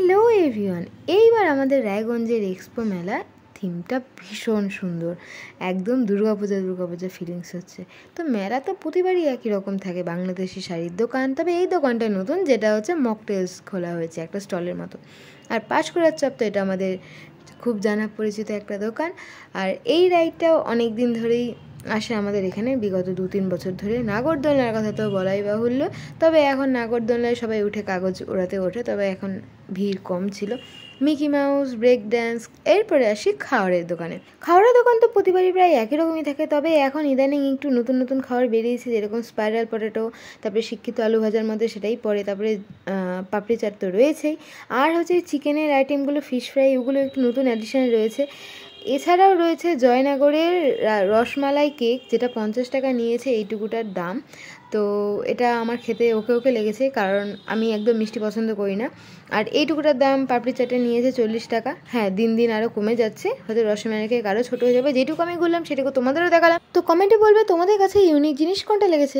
Hello everyone, এইবার আমাদের রায়গঞ্জের এক্সপো মেলা থিমটা ভীষণ সুন্দর, একদম দুর্গাপূজা ফিলিংস হচ্ছে। তো মেলা তো প্রতিবারই একই রকম থাকে, বাংলাদেশি শাড়ির দোকান, তবে এই দোকানটা নতুন, যেটা হচ্ছে মকটেলস খোলা হয়েছে একটা স্টলের মতো। আর পাঁশকুড়ার চপ তো এটা আমাদের খুব জানা পরিচিত একটা দোকান। আর এই রাইডটাও অনেক দিন ধরেই আসে আমাদের এখানে, বিগত 2-3 বছর ধরে। নাগরদোলনার কথা তো বলাই বাহুল্য, তবে এখন নাগরদোলনায় সবাই উঠে কাগজ ওড়াতে ওঠে, তবে এখন ভিড় কম ছিল। মিকি মাউস, ব্রেক ড্যান্স, এরপরে আসি খাওয়ারের দোকানে। খাওয়ারের দোকান তো প্রতিবারই প্রায় একই রকমই থাকে, তবে এখন ইদানিং একটু নতুন নতুন খাবার বেরিয়েছে, যেরকম স্পাইরাল পটেটো, তারপরে শিক্ষিত আলু ভাজার মধ্যে সেটাই পড়ে, তারপরে পাপড়ি চাট তো রয়েছেই, আর হচ্ছে চিকেনের আইটেমগুলো, ফিশ ফ্রাই, ওগুলো একটু নতুন অ্যাডিশনে রয়েছে। এছাড়াও রয়েছে জয়নগরের রসমালাই কেক, যেটা 50 টাকা নিয়েছে এইটুকুটার দাম। তো এটা আমার খেতে ওকে ওকে লেগেছে, কারণ আমি একদম মিষ্টি পছন্দ করি না। আর এইটুকুটার দাম পাপড়ি চাটে নিয়েছে 40 টাকা। হ্যাঁ, দিন দিন আরও কমে যাচ্ছে, হয়তো রসমালাই কেক আরও ছোটো হয়ে যাবে। যেটুকু আমি বললাম সেটুকু তোমাদেরও দেখালাম। তো কমেন্টে বলবে তোমাদের কাছে ইউনিক জিনিস কোনটা লেগেছে।